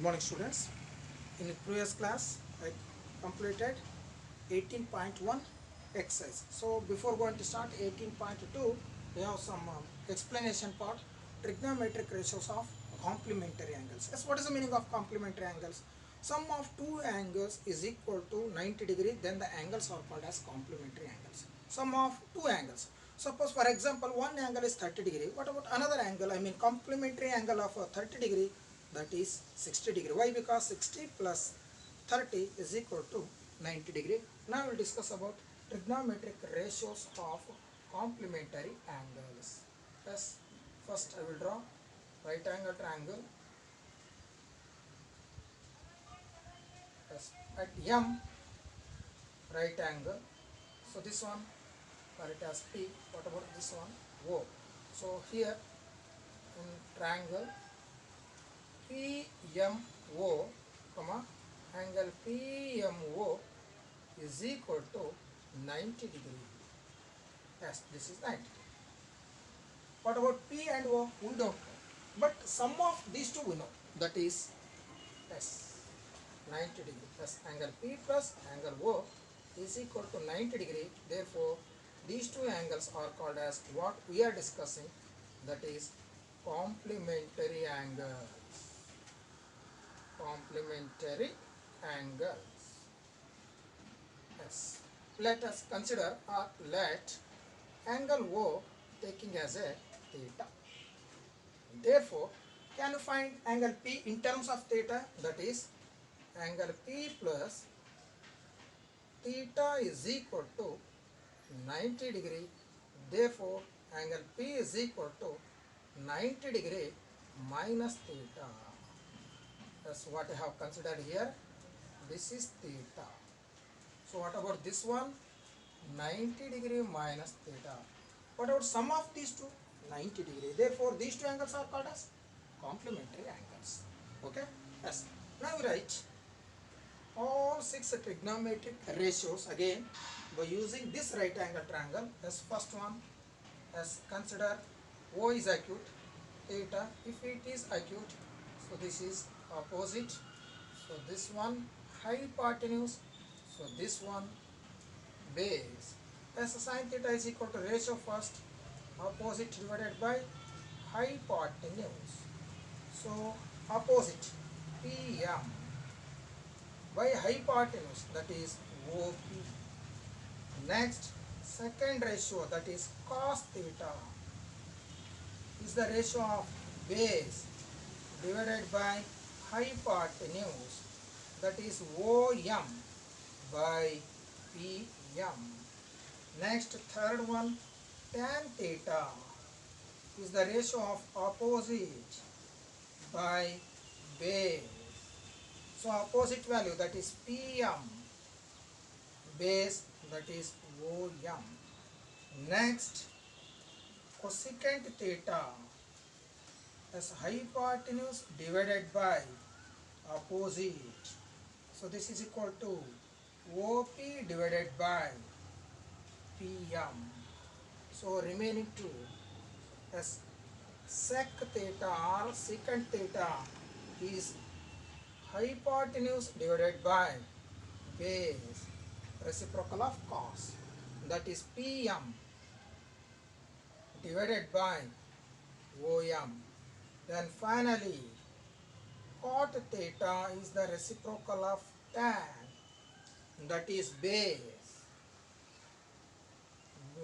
Good morning, students. In the previous class, I completed 18.1 exercise. So before going to start 18.2, we have some explanation part. Trigonometric ratios of complementary angles. Yes, what is the meaning of complementary angles? Sum of two angles is equal to 90 degree. Then the angles are called as complementary angles. Sum of two angles. Suppose for example one angle is 30 degree. What about another angle? I mean complementary angle of 30 degree, that is 60 degree. Why? Because 60 plus 30 is equal to 90 degree. Now we will discuss about trigonometric ratios of complementary angles. Yes, first I will draw right angle triangle. Yes, at M right angle. So this one call it as P. What about this one? O. So here in triangle PMO, comma, angle PMO is equal to 90 degree. Yes, this is 90 degree. What about P and O? We don't know. But sum of these two we know. That is S, 90 degree. Plus angle P plus angle O is equal to 90 degree. Therefore, these two angles are called as what we are discussing. That is complementary angles. Complementary angles. Yes. Let us consider or let angle O taking as a theta. Therefore, can you find angle P in terms of theta? That is angle P plus theta is equal to 90 degree. Therefore, angle P is equal to 90 degree minus theta. That's what I have considered here. This is theta. So what about this one? 90 degree minus theta. What about sum of these two? 90 degree. Therefore, these two angles are called as complementary angles. Okay? Yes. Now we write all six trigonometric ratios again by using this right angle triangle. As first one, as consider O is acute, theta. If it is acute, so this is opposite. So this one hypotenuse. So this one base. As sin theta is equal to ratio first, opposite divided by hypotenuse. So opposite PM by hypotenuse, that is OP. Next, second ratio, that is cos theta, is the ratio of base divided by hypotenuse, that is OM by PM. Next, third one, tan theta is the ratio of opposite by base. So opposite value, that is PM, base, that is OM. Next, cosecant theta as hypotenuse divided by opposite. So this is equal to OP divided by PM. So remaining two as sec theta or secant theta is hypotenuse divided by base, reciprocal of cos, that is PM divided by OM. Then finally cot theta is the reciprocal of tan, that is base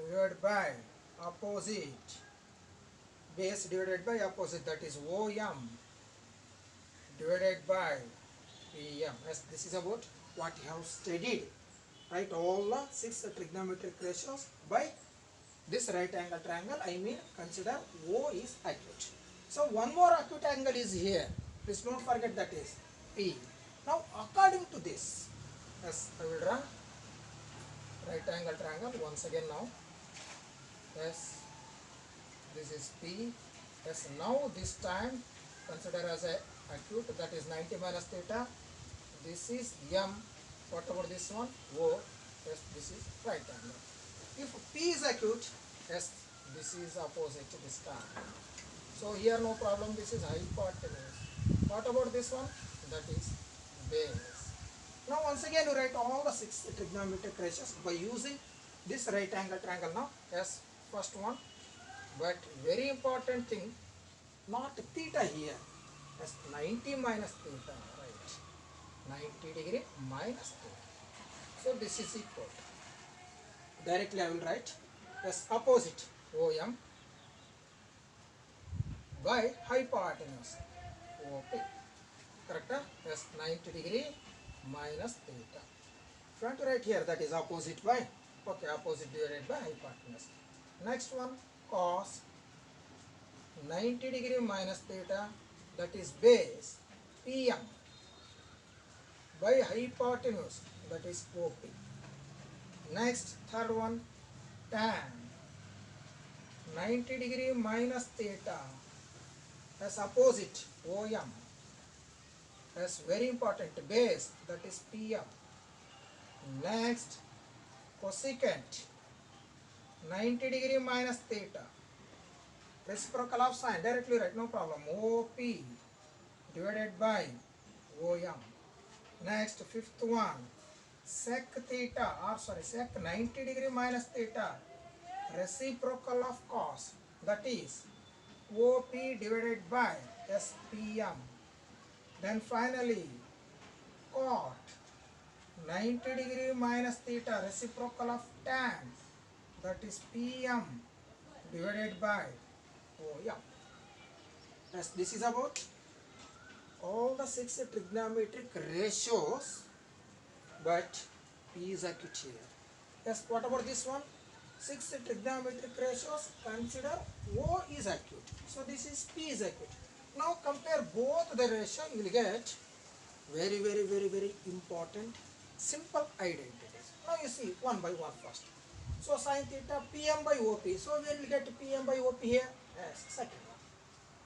divided by opposite, base divided by opposite, that is OM divided by PM. Yes, this is about what you have studied. Right, all the six trigonometric ratios by this right angle triangle. I mean, consider O is acute. So one more acute angle is here. Please don't forget, that is P. Now according to this, yes, I will draw right angle triangle once again now. Yes, this is P. Yes, now this time consider as a acute, that is 90 minus theta. This is M. What about this one? O. Yes, this is right angle. If P is acute, yes, this is opposite this time. So here no problem, this is hypotenuse. What about this one? that is base. Now once again you write all the 6 trigonometric ratios by using this right angle triangle now as first one. But very important thing, not theta here, as 90 minus theta, right? 90 degree minus theta. So this is equal to, directly I will write as opposite OM by hypotenuse OP. Correct? Yes, 90 degree minus theta. If you want to write here, that is opposite by, okay, opposite divided by hypotenuse. Next one, cos 90 degree minus theta, that is base PM by hypotenuse, that is OP. Next, third one, tan 90 degree minus theta as opposite OM, as very important base, that is PM. Next, cosecant 90 degree minus theta, reciprocal of sine, directly write, no problem, OP divided by OM. Next, fifth one, sec theta, or sorry, sec 90 degree minus theta, reciprocal of cos, that is OP divided by SPM. Then finally, cot 90 degree minus theta, reciprocal of tan, that is PM divided by OM. Yes, this is about all the 6 trigonometric ratios, but P is acute here. Yes, what about this one? 6 trigonometric ratios, consider O is acute. So this is P is acute. Now compare both the ratio, you will get very important simple identities. Now you see one by one first. So sin theta PM by OP. So we will get PM by OP here as second one.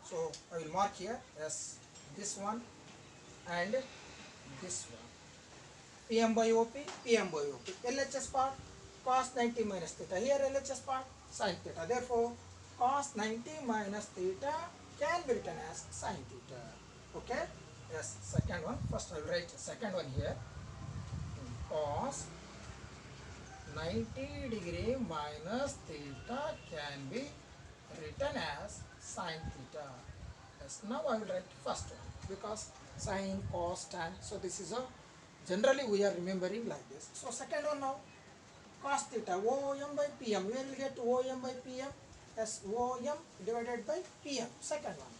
So I will mark here as this one and this one. PM by OP, PM by OP. LHS part, cos 90 minus theta. Here LHS part, sin theta. Therefore, cos 90 minus theta can be written as sin theta. Okay? Yes, second one. First I will write second one here. Cos 90 degree minus theta can be written as sin theta. Yes, now I will write first one because sin, cos, tan. So this is a, generally we are remembering like this. So second one now, cos theta, OM by PM. We will get OM by PM as OM divided by PM. Second one,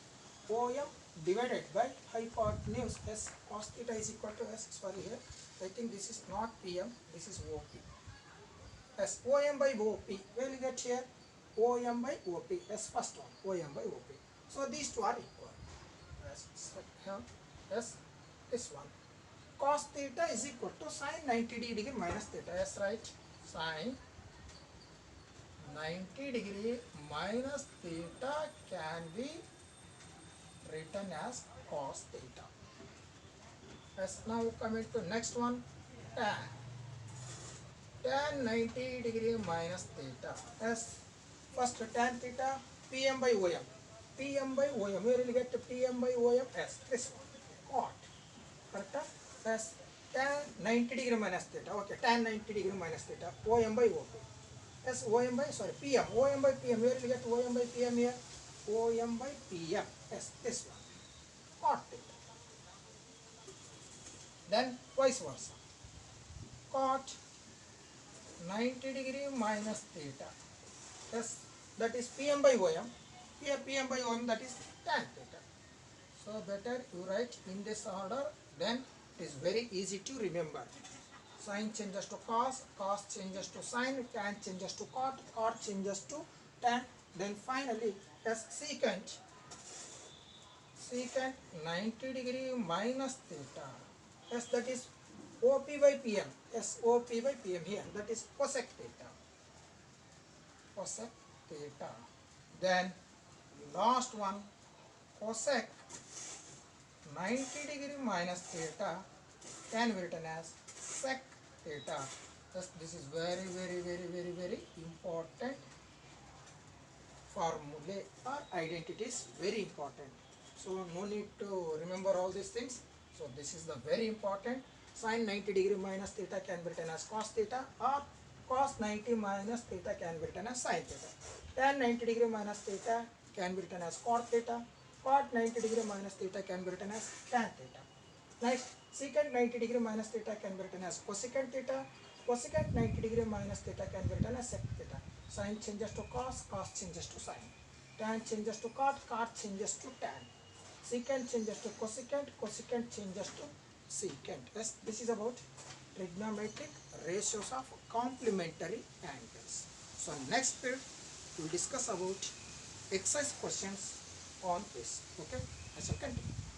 OM divided by hypotenuse as cos theta is equal to as, sorry here, I think this is not PM, this is OP. As OM by OP, we will get here OM by OP as first one, OM by OP. So these two are equal. As this one. Cos theta is equal to sin 90 degree minus theta. Yes, right? Sin 90 degree minus theta can be written as cos theta. As now coming to next one, tan. Tan 90 degree minus theta. As first tan theta, PM by OM. PM by OM. We will get PM by OM as this one. Cot. Correct? As tan 90 degree minus theta. Okay, tan 90 degree minus theta. OM by OP. As OM by, sorry, PM. OM by PM. We will get OM by PM here. OM by PM. As this one. Cot theta. Then vice versa. Cot 90 degree minus theta. Yes, that is PM by OM. Here PM by OM, that is tan theta. So better you write in this order, then it is very easy to remember. Sin changes to cos, cos changes to sin, tan changes to cot, cot changes to tan. Then finally, as secant 90 degree minus theta. Yes, that is OP by PM. Yes, OP by PM here. That is cosec theta. Cosec theta. Then last one, cosec 90 degree minus theta can be written as sec theta. Yes, this is very important formulae or identities, very important. So no need to remember all these things. So this is the very important. Sin 90 degree minus theta can be written as cos theta, or cos 90 minus theta can be written as sin theta. Tan 90 degree minus theta can be written as cot theta. Cot 90 degree minus theta can be written as tan theta. Next, secant 90 degree minus theta can be written as cosecant theta. Cosecant 90 degree minus theta can be written as sec theta. Sin changes to cos, cos changes to sin. Tan changes to cot, cot changes to tan. Secant changes to cosecant, cosecant changes to secant. Yes, this is about trigonometric ratios of complementary angles. So next period we will discuss about exercise questions on this. Okay, I shall continue.